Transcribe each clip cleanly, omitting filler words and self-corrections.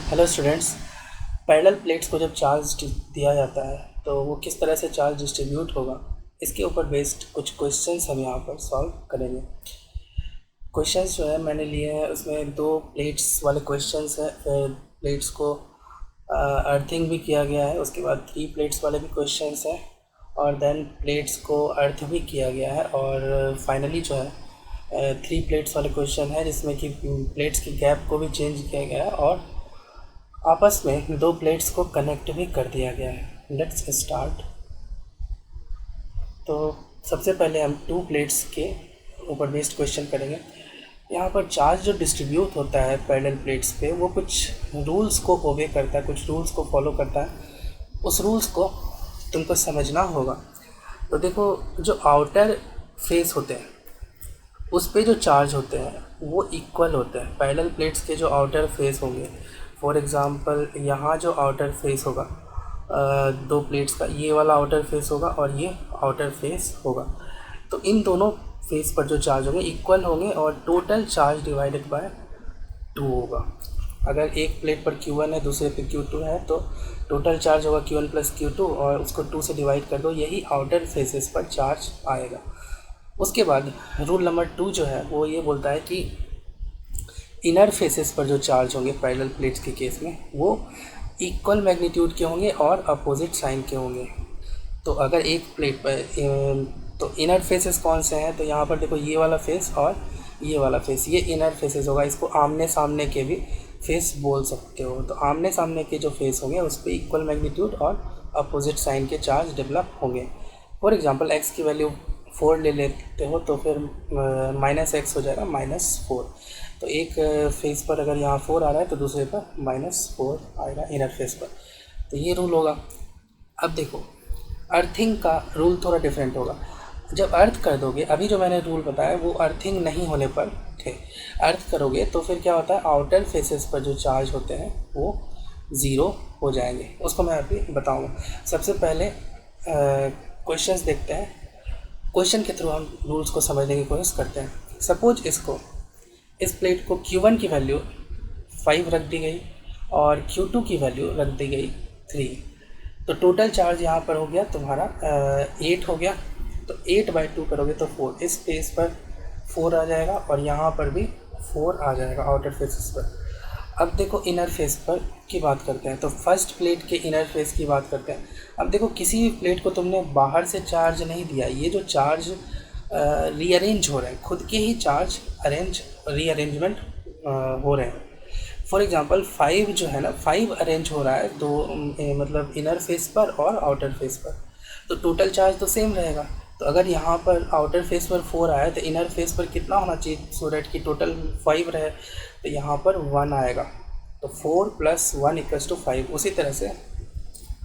Hello students. Parallel plates को जब charge दिया जाता है तो वो किस तरह से चार्ज डिस्ट्रीब्यूट होगा, इसके ऊपर बेस्ड कुछ क्वेश्चंस हम यहाँ पर सॉल्व करेंगे। क्वेश्चंस जो है मैंने लिए हैं, उसमें 2 प्लेट्स वाले क्वेश्चंस हैं, फिर प्लेट्स को अर्थिंग भी किया गया है, उसके बाद 3 प्लेट्स वाले भी क्वेश्चंस हैं, और देन प्लेट्स को अर्थ भी किया गया है, और फाइनली जो है 3 प्लेट्स वाले क्वेश्चन है जिसमें कि प्लेट्स की गैप को भी चेंज किया गया है और आपस में 2 प्लेट्स को कनेक्ट भी कर दिया गया है। Let's start. तो सबसे पहले हम 2 प्लेट्स के ऊपर बेस्ड क्वेश्चन करेंगे। यहाँ पर चार्ज जो डिस्ट्रीब्यूट होता है पैरेलल प्लेट्स पे, वो कुछ रूल्स को ओबे करता है, कुछ रूल्स को फॉलो करता है। उस रूल्स को तुमको समझना होगा। तो देखो, जो आउटर फेस होते हैं उस पे जो चार्ज होते हैं वो इक्वल होते हैं। पैरेलल प्लेट्स के जो आउटर फेस होंगे, फॉर एग्ज़ाम्पल यहाँ जो आउटर फेस होगा 2 प्लेट्स का, ये वाला आउटर फेस होगा और ये आउटर फेस होगा, तो इन दोनों फेस पर जो चार्ज होंगे इक्वल होंगे और टोटल चार्ज डिवाइडेड बाय 2 होगा। अगर एक प्लेट पर Q1 है, दूसरे पे Q2 है, तो टोटल चार्ज होगा Q1 प्लस Q2 और उसको 2 से डिवाइड कर दो, यही आउटर फेसेस पर चार्ज आएगा। उसके बाद रूल नंबर 2 जो है वो ये बोलता है कि इनर फेसेस पर जो चार्ज होंगे पैरेलल प्लेट्स के केस में, वो इक्वल मैग्नीट्यूड के होंगे और अपोजिट साइन के होंगे। तो अगर एक प्लेट पर तो इनर फेसेस कौन से हैं, तो यहाँ पर देखो, ये वाला फेस और ये वाला फेस, ये इनर फेसेस होगा। इसको आमने सामने के भी फेस बोल सकते हो। तो आमने सामने के जो फेस होंगे उस पर इक्वल मैग्नीट्यूड और अपोजिट साइन के चार्ज डेवलप होंगे। फॉर एग्जांपल x की वैल्यू 4 ले लेते हो तो फिर -x हो जाएगा -4। तो एक फेस पर अगर यहाँ 4 आ रहा है तो दूसरे पर -4 आएगा इनर फेस पर। तो ये रूल होगा। अब देखो, अर्थिंग का रूल थोड़ा डिफरेंट होगा। जब अर्थ कर दोगे, अभी जो मैंने रूल बताया वो अर्थिंग नहीं होने पर थे। अर्थ करोगे तो फिर क्या होता है, आउटर फेसेस पर जो चार्ज होते हैं वो 0 हो जाएंगे। उसको मैं अभी बताऊँगा। सबसे पहले क्वेश्चंस देखते हैं। क्वेश्चन के थ्रू हम रूल्स को समझने की कोशिश करते हैं। सपोज इस प्लेट को Q1 की वैल्यू 5 रख दी गई और Q2 की वैल्यू रख दी गई 3। तो टोटल चार्ज यहाँ पर हो गया तुम्हारा 8 हो गया। तो 8/2 करोगे तो 4, इस फेस पर 4 आ जाएगा और यहाँ पर भी 4 आ जाएगा आउटर फेसेस पर। अब देखो, इनर फेस पर की बात करते हैं। तो फर्स्ट प्लेट के इनर फेस की बात करते हैं। अब देखो, किसी भी प्लेट को तुमने बाहर से चार्ज नहीं दिया, ये जो चार्ज रीअरेंज हो रहे हैं, खुद के ही चार्ज रीअरेंजमेंट हो रहे हैं। फॉर एग्जांपल 5 जो है ना, 5 अरेंज हो रहा है दो, मतलब इनर फेस पर और आउटर फेस पर। तो टोटल चार्ज तो सेम रहेगा। तो अगर यहाँ पर आउटर फेस पर 4 आया तो इनर फेस पर कितना होना चाहिए, सो दैट कि टोटल 5 रहे। तो यहाँ पर 1 आएगा। तो 4 + 1 = 5। उसी तरह से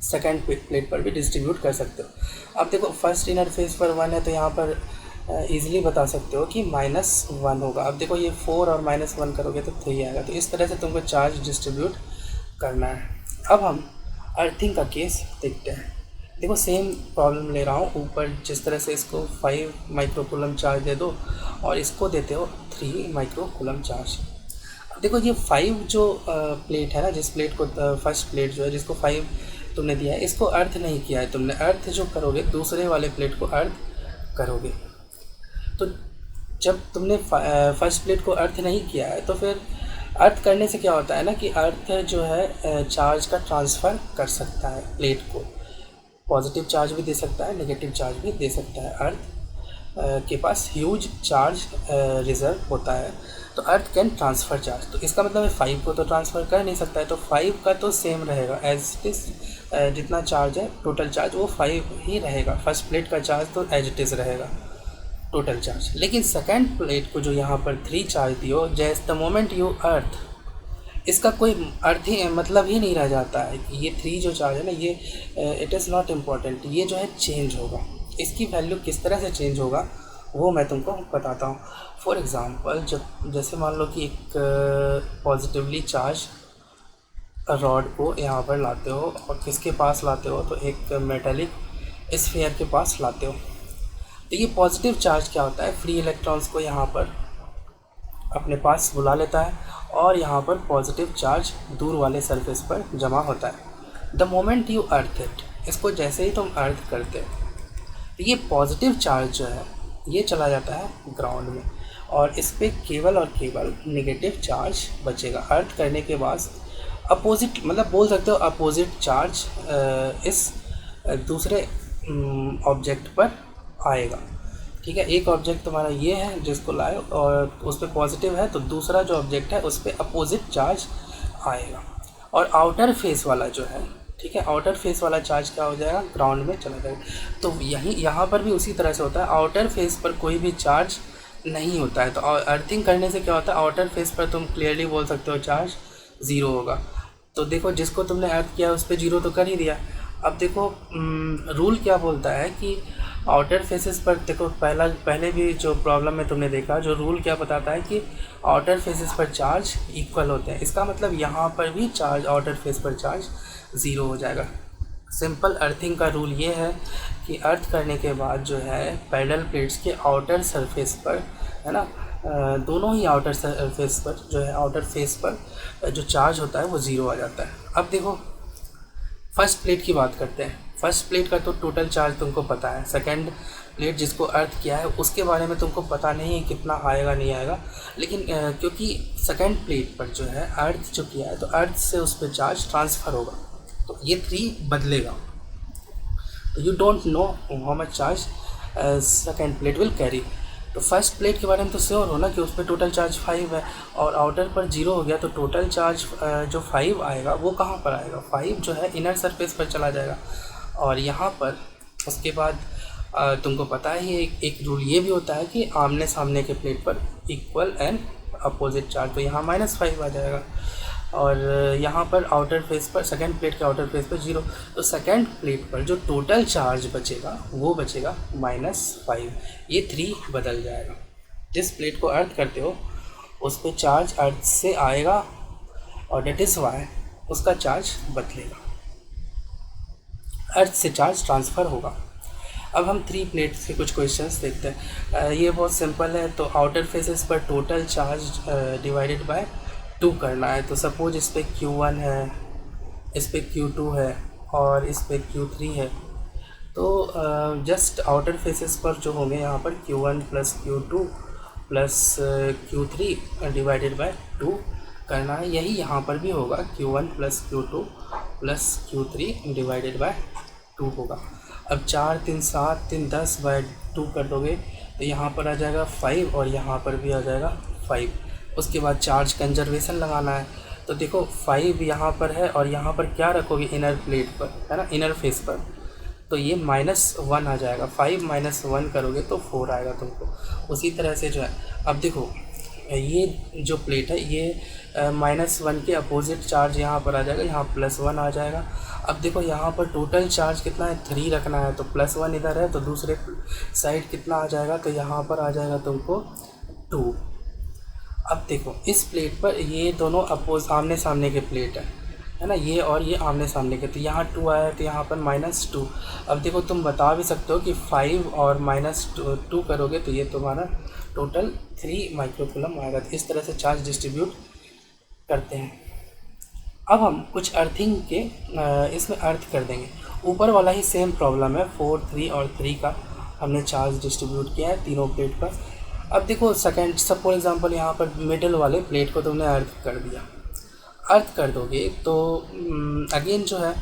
सेकेंड प्लेट पर भी डिस्ट्रीब्यूट कर सकते हो। अब देखो, फर्स्ट इनर फेस पर 1 है तो यहाँ पर ईज़िली बता सकते हो कि -1 होगा। अब देखो, ये 4 और -1 करोगे तो 3 आएगा। तो इस तरह से तुमको चार्ज डिस्ट्रीब्यूट करना है। अब हम अर्थिंग का केस देखते हैं। देखो, सेम प्रॉब्लम ले रहा हूँ। ऊपर जिस तरह से इसको 5 माइक्रोकूलम चार्ज दे दो और इसको देते हो 3 माइक्रोकूलम चार्ज। अब देखो, ये 5 जो प्लेट है ना, जिस प्लेट को फर्स्ट प्लेट जो है जिसको 5 तुमने दिया है, इसको अर्थ नहीं किया है तुमने। अर्थ जो करोगे दूसरे वाले प्लेट को अर्थ करोगे। तो जब तुमने फर्स्ट प्लेट को अर्थ नहीं किया है तो फिर अर्थ करने से क्या होता है ना, कि अर्थ जो है चार्ज का ट्रांसफ़र कर सकता है प्लेट को। पॉजिटिव चार्ज भी दे सकता है, नेगेटिव चार्ज भी दे सकता है। अर्थ के पास ह्यूज चार्ज रिजर्व होता है। तो अर्थ कैन ट्रांसफ़र चार्ज। तो इसका मतलब है 5 को तो ट्रांसफ़र कर नहीं सकता है, तो 5 का तो सेम रहेगा एज इट इज़। जितना चार्ज है टोटल चार्ज वो 5 ही रहेगा। फर्स्ट प्लेट का चार्ज तो एज इट इज़ रहेगा टोटल चार्ज। लेकिन सेकेंड प्लेट को जो यहाँ पर 3 चार्ज दियो, जैस द मोमेंट यू अर्थ, इसका कोई अर्थ ही मतलब ही नहीं रह जाता है कि ये 3 जो चार्ज है ना, ये इट इज़ नॉट इम्पॉर्टेंट, ये जो है चेंज होगा। इसकी वैल्यू किस तरह से चेंज होगा वो मैं तुमको बताता हूँ। फॉर एग्ज़ाम्पल, जब जैसे मान लो कि एक पॉजिटिवली चार्ज रॉड को यहाँ पर लाते हो और किसके पास लाते हो, तो एक मेटेलिक स्फीयर के पास लाते हो। तो ये पॉजिटिव चार्ज क्या होता है, फ्री इलेक्ट्रॉन्स को यहाँ पर अपने पास बुला लेता है और यहाँ पर पॉजिटिव चार्ज दूर वाले सरफेस पर जमा होता है। The moment you earth it, इसको जैसे ही तुम अर्थ करते हो तो ये पॉजिटिव चार्ज जो है ये चला जाता है ग्राउंड में और इस पर केवल और केवल नेगेटिव चार्ज बचेगा। अर्थ करने के बाद अपोजिट, मतलब बोल सकते हो अपोजिट चार्ज इस दूसरे ऑब्जेक्ट पर आएगा। ठीक है, एक ऑब्जेक्ट तुम्हारा ये है जिसको लाए और उस पर पॉजिटिव है, तो दूसरा जो ऑब्जेक्ट है उस पर अपोजिट चार्ज आएगा। और आउटर फेस वाला जो है, ठीक है, आउटर फेस वाला चार्ज क्या हो जाएगा, ग्राउंड में चला जाएगा। तो यहाँ पर भी उसी तरह से होता है, आउटर फेस पर कोई भी चार्ज नहीं होता है। तो अर्थिंग करने से क्या होता है, आउटर फेस पर तुम क्लियरली बोल सकते हो चार्ज 0 होगा। तो देखो जिसको तुमने अर्थ किया उस पर 0 तो कर ही दिया। अब देखो रूल क्या बोलता है कि आउटर फेसेस पर, देखो पहले भी जो प्रॉब्लम में तुमने देखा, जो रूल क्या बताता है कि आउटर फेसेस पर चार्ज इक्वल होते हैं। इसका मतलब यहाँ पर भी चार्ज, आउटर फेस पर चार्ज 0 हो जाएगा। सिंपल अर्थिंग का रूल ये है कि अर्थ करने के बाद जो है पैरेलल प्लेट्स के आउटर सरफेस पर, है ना, दोनों ही आउटर सरफेस पर जो है, आउटर फेस पर जो चार्ज होता है वो 0 आ जाता है। अब देखो फर्स्ट प्लेट की बात करते हैं। फर्स्ट प्लेट का तो टोटल चार्ज तुमको पता है, सेकंड प्लेट जिसको अर्थ किया है उसके बारे में तुमको पता नहीं है कितना आएगा नहीं आएगा, लेकिन क्योंकि सेकंड प्लेट पर जो है अर्थ जो किया है तो अर्थ से उस पर चार्ज ट्रांसफ़र होगा, तो ये 3 बदलेगा। तो you don't know how much charge second plate will carry. तो फर्स्ट प्लेट के बारे में तो श्योर हो ना कि उस पर टोटल चार्ज 5 है और आउटर पर 0 हो गया, तो टोटल चार्ज जो 5 आएगा वो कहाँ पर आएगा, 5 जो है इनर सरफेस पर चला जाएगा। और यहाँ पर उसके बाद तुमको पता है एक रूल ये भी होता है कि आमने सामने के प्लेट पर इक्वल एंड अपोजिट चार्ज, तो यहाँ -5 आ जाएगा। और यहाँ पर आउटर फेस पर, सेकंड प्लेट के आउटर फेस पर 0, तो सेकंड प्लेट पर जो टोटल चार्ज बचेगा वो बचेगा -5। ये 3 बदल जाएगा। जिस प्लेट को अर्थ करते हो उस पर चार्ज अर्थ से आएगा और डेट इज़ वाई उसका चार्ज बदलेगा, अर्थ से चार्ज ट्रांसफ़र होगा। अब हम 3 प्लेट्स के कुछ क्वेश्चंस देखते हैं। ये बहुत सिंपल है। तो आउटर फेसेस पर टोटल चार्ज डिवाइडेड बाय 2 करना है। तो सपोज इस पर Q1 है, इस पर Q2 है और इस पर Q3 है। तो जस्ट आउटर फेसेस पर जो होंगे यहाँ पर Q1 + Q2 + Q3 divided by 2 करना है। यही यहाँ पर भी होगा, Q1 + Q2 + Q3 divided by 2 होगा। अब 4 3 7 3 10 बाय 2 कर दोगे तो यहाँ पर आ जाएगा 5 और यहाँ पर भी आ जाएगा 5। उसके बाद चार्ज कंजर्वेशन लगाना है। तो देखो 5 यहाँ पर है और यहाँ पर क्या रखोगे, इनर प्लेट पर, है ना, इनर फेस पर, तो ये -1 आ जाएगा। 5 - 1 करोगे तो 4 आएगा तुमको। उसी तरह से जो है, अब देखो ये जो प्लेट है ये -1 के अपोजिट चार्ज यहाँ पर आ जाएगा, यहाँ +1 आ जाएगा। अब देखो यहाँ पर टोटल चार्ज कितना है, 3 रखना है, तो +1 इधर है तो दूसरे साइड कितना आ जाएगा, तो यहाँ पर आ जाएगा तुमको 2। अब देखो इस प्लेट पर ये दोनों आमने सामने के प्लेट है ना, ये और ये आमने सामने के, तो यहाँ 2 आया है तो यहाँ पर -2। अब देखो तुम बता भी सकते हो कि 5 और -2 करोगे तो ये तुम्हारा टोटल 3 माइक्रोकूलम आएगा। तो इस तरह से चार्ज डिस्ट्रीब्यूट करते हैं। अब हम कुछ अर्थिंग के इसमें अर्थ कर देंगे। ऊपर वाला ही सेम प्रॉब्लम है, 4 3 और 3 का हमने चार्ज डिस्ट्रीब्यूट किया है तीनों प्लेट पर। अब देखो सेकंड, सब फॉर एग्जांपल यहाँ पर मिडिल वाले प्लेट को तुमने अर्थ कर दिया, अर्थ कर दोगे तो अगेन जो है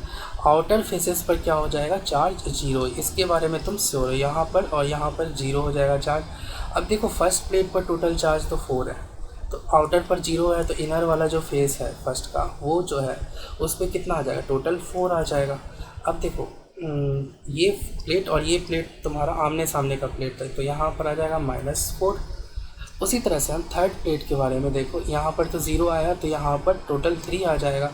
आउटर फेसेस पर क्या हो जाएगा, चार्ज 0। इसके बारे में तुम श्योर हो, यहाँ पर और यहाँ पर 0 हो जाएगा चार्ज। अब देखो फर्स्ट प्लेट पर टोटल चार्ज तो 4 है, तो आउटर पर 0 है, तो इनर वाला जो फेस है फर्स्ट का वो जो है उस पर कितना आ जाएगा, टोटल 4 आ जाएगा। अब देखो ये प्लेट और ये प्लेट तुम्हारा आमने सामने का प्लेट है, तो यहाँ पर आ जाएगा -4। उसी तरह से हम थर्ड प्लेट के बारे में देखो, यहाँ पर तो 0 आया तो यहाँ पर टोटल 3 आ जाएगा,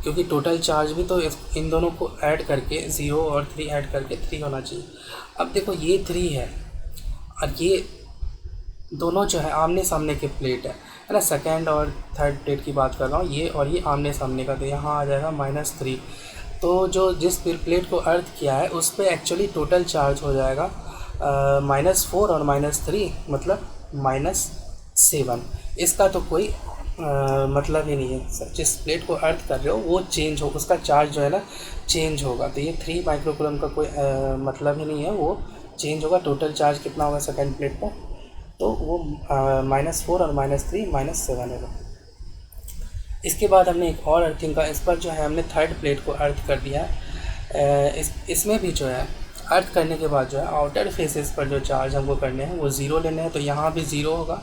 क्योंकि टोटल चार्ज भी तो इन दोनों को ऐड करके 0 और 3 ऐड करके 3 होना चाहिए। अब देखो ये 3 है और ये दोनों जो है आमने सामने के प्लेट है ना, सेकंड और थर्ड प्लेट की बात कर रहा हूँ, ये और ये आमने सामने का, तो यहाँ आ जाएगा -3। तो जो जिस प्लेट को अर्थ किया है उस पर एक्चुअली टोटल चार्ज हो जाएगा -4 और -3 मतलब -7। इसका तो कोई मतलब ही नहीं है सर। जिस प्लेट को अर्थ कर रहे हो वो चेंज हो, उसका चार्ज जो है ना चेंज होगा। तो ये 3 माइक्रोकूलम का कोई मतलब ही नहीं है, वो चेंज होगा। टोटल चार्ज कितना होगा सेकेंड प्लेट पर, तो वो -4 और -3 -7 होगा। इसके बाद हमने एक और अर्थिंग का, इस पर जो है हमने थर्ड प्लेट को अर्थ कर दिया है। इसमें भी जो है अर्थ करने के बाद जो है आउटर फेसेस पर जो चार्ज हमको करने हैं वो 0 लेने हैं। तो यहाँ भी 0 होगा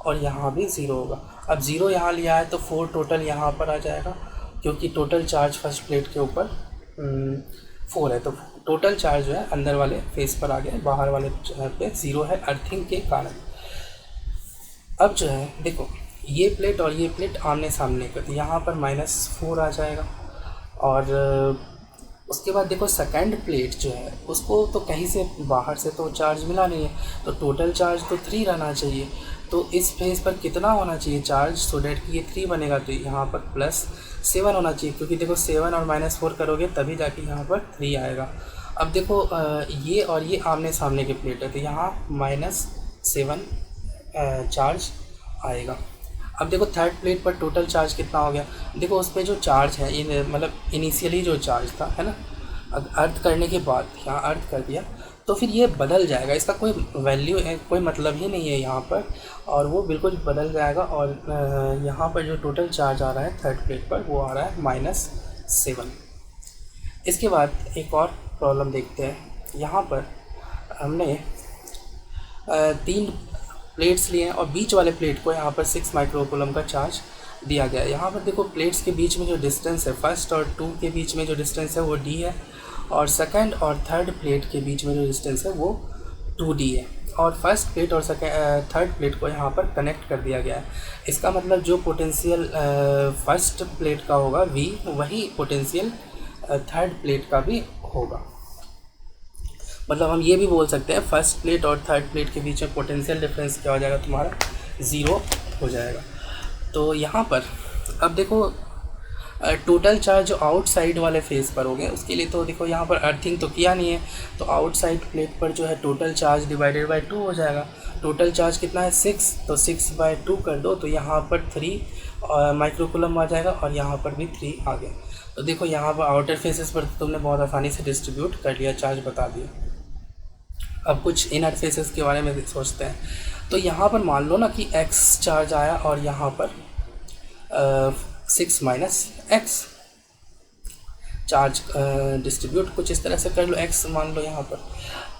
और यहाँ भी 0 होगा। अब 0 यहाँ लिया है तो 4 टोटल यहाँ पर आ जाएगा, क्योंकि टोटल चार्ज फर्स्ट प्लेट के ऊपर 4 है। तो टोटल चार्ज जो है अंदर वाले फेस पर आ गया, बाहर वाले पे 0 है अर्थिंग के कारण। अब जो है देखो, ये प्लेट और ये प्लेट आमने सामने का, तो यहाँ पर -4 आ जाएगा। और उसके बाद देखो सेकंड प्लेट जो है उसको तो कहीं से बाहर से तो चार्ज मिला नहीं है, तो टोटल चार्ज तो 3 रहना चाहिए। तो इस फेस पर कितना होना चाहिए चार्ज, सो डैट कि ये 3 बनेगा, तो यहाँ पर +7 होना चाहिए, क्योंकि देखो 7 और -4 करोगे तभी जाके यहाँ पर 3 आएगा। अब देखो ये और ये आमने सामने के प्लेट है, तो यहाँ -7 चार्ज आएगा। अब देखो थर्ड प्लेट पर टोटल चार्ज कितना हो गया, देखो उस पर जो चार्ज है मतलब इनिशियली जो चार्ज था, है ना, अर्थ करने के बाद यहाँ अर्थ कर दिया तो फिर ये बदल जाएगा, इसका कोई वैल्यू है, कोई मतलब ही नहीं है यहाँ पर, और वो बिल्कुल बदल जाएगा। और यहाँ पर जो टोटल चार्ज आ रहा है थर्ड प्लेट पर वो आ रहा है -7। इसके बाद एक और प्रॉब्लम देखते हैं। यहाँ पर हमने 3 प्लेट्स लिए हैं और बीच वाले प्लेट को यहाँ पर 6 माइक्रोकूलम का चार्ज दिया गया है। यहाँ पर देखो प्लेट्स के बीच में जो डिस्टेंस है, फर्स्ट और 2 के बीच में जो डिस्टेंस है वो d है, और सेकंड और थर्ड प्लेट के बीच में जो डिस्टेंस है वो 2d है। और फर्स्ट प्लेट और थर्ड प्लेट को यहाँ पर कनेक्ट कर दिया गया है। इसका मतलब जो पोटेंशियल फर्स्ट प्लेट का होगा v, वही पोटेंशियल थर्ड प्लेट का भी होगा। मतलब हम ये भी बोल सकते हैं फर्स्ट प्लेट और थर्ड प्लेट के बीच में पोटेंशियल डिफरेंस क्या हो जाएगा, तुम्हारा 0 हो जाएगा। तो यहाँ पर अब देखो टोटल चार्ज जो आउटसाइड वाले फेस पर हो गए उसके लिए, तो देखो यहाँ पर अर्थिंग तो किया नहीं है, तो आउटसाइड प्लेट पर जो है टोटल चार्ज डिवाइडेड बाय 2 हो जाएगा। टोटल चार्ज कितना है 6, तो 6/2 कर दो, तो यहाँ पर 3 माइक्रोकूलम आ जाएगा और यहाँ पर भी 3 आ गया। तो देखो यहाँ पर आउटर फेसेस पर तुमने बहुत आसानी से डिस्ट्रीब्यूट कर लिया, चार्ज बता दिया। अब कुछ इनर फेसेस के बारे में सोचते हैं। तो यहाँ पर मान लो ना कि x चार्ज आया और यहाँ पर 6 - x चार्ज डिस्ट्रीब्यूट कुछ इस तरह से कर लो, x मान लो यहाँ पर।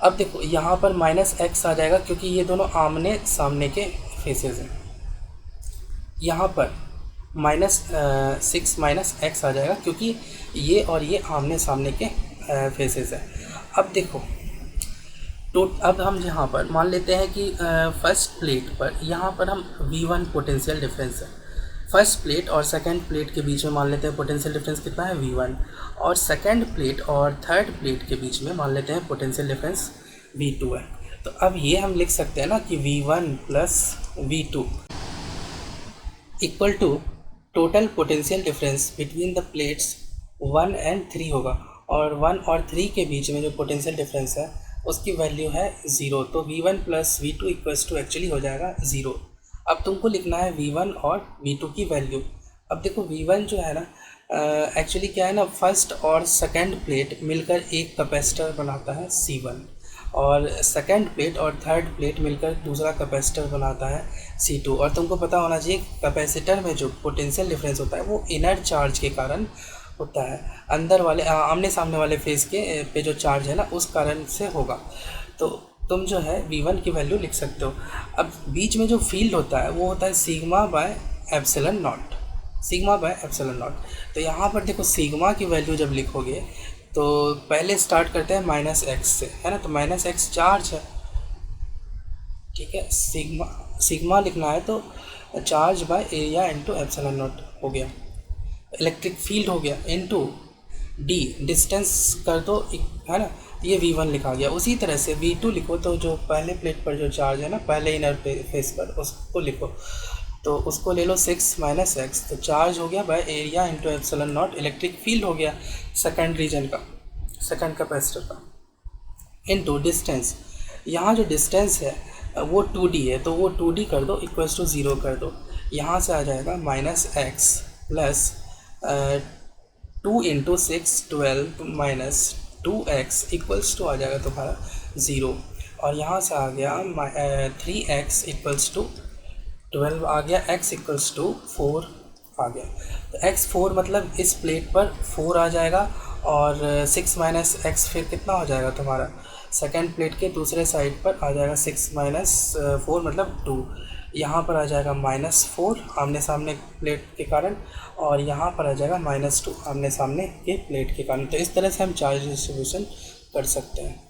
अब देखो यहाँ पर -x आ जाएगा, क्योंकि ये दोनों आमने सामने के फेसेस हैं। यहाँ पर -6 - x आ जाएगा, क्योंकि ये और ये आमने सामने के फेसेस हैं। अब देखो तो अब हम यहाँ पर मान लेते हैं कि फर्स्ट प्लेट पर यहाँ पर हम V1 पोटेंशियल डिफरेंस है, फर्स्ट प्लेट और सेकंड प्लेट के बीच में मान लेते हैं पोटेंशियल डिफरेंस कितना है V1, और सेकंड प्लेट और थर्ड प्लेट के बीच में मान लेते हैं पोटेंशियल डिफरेंस V2 है। तो अब ये हम लिख सकते हैं ना कि V1 + V2 equal to total potential difference between the plates 1 और 3 होगा, और 1 और 3 के बीच में जो पोटेंशियल डिफरेंस है उसकी वैल्यू है 0। तो V1 + V2 equals to actually हो जाएगा 0। अब तुमको लिखना है V1 और V2 की वैल्यू। अब देखो V1 जो है ना एक्चुअली क्या है ना, फर्स्ट और सेकंड प्लेट मिलकर एक कैपेसिटर बनाता है C1, और सेकंड प्लेट और थर्ड प्लेट मिलकर दूसरा कैपेसिटर बनाता है C2। और तुमको पता होना चाहिए कैपेसिटर में जो पोटेंशियल डिफरेंस होता है वो इनर चार्ज के कारण होता है, अंदर वाले आमने सामने वाले फेस के पे जो चार्ज है ना उस कारण से होगा। तो तुम जो है V1 की वैल्यू लिख सकते हो। अब बीच में जो फील्ड होता है वो होता है σ/ε0। तो यहाँ पर देखो सिग्मा की वैल्यू जब लिखोगे तो पहले स्टार्ट करते हैं -x से, है ना, तो -x चार्ज है, ठीक है। सिग्मा लिखना है तो चार्ज बाय एरिया इंटू ε0 हो गया, इलेक्ट्रिक फील्ड हो गया, इनटू d डिस्टेंस कर दो, है ना, ये V1 लिखा गया। उसी तरह से V2 लिखो, तो जो पहले प्लेट पर जो चार्ज है ना पहले इनर फेस पर उसको लिखो, तो उसको ले लो 6 - x, तो चार्ज हो गया by area into ε0, electric field हो गया सेकंड रीजन का, सेकंड कैपेसिटर का, इनटू डिस्टेंस। यहाँ जो डिस्टेंस है वो 2d है, तो वो 2d कर दो इक्वल्स टू 0 कर दो। यहाँ से आ जाएगा -x plus 2 into 6 12 minus 2x equals to आ जाएगा तुम्हारा 0। और यहाँ से आ गया 3x इक्वल्स टू 12 आ गया, x इक्वल्स टू 4 आ गया। तो x 4 मतलब इस प्लेट पर 4 आ जाएगा, और 6 माइनस एक्स फिर कितना हो जाएगा तुम्हारा, सेकेंड प्लेट के दूसरे साइड पर आ जाएगा 6 माइनस 4 मतलब 2। यहाँ पर आ जाएगा -4 आमने सामने प्लेट के कारण, और यहाँ पर आ जाएगा -2 आमने सामने के प्लेट के कारण। तो इस तरह से हम चार्ज डिस्ट्रीब्यूशन कर सकते हैं।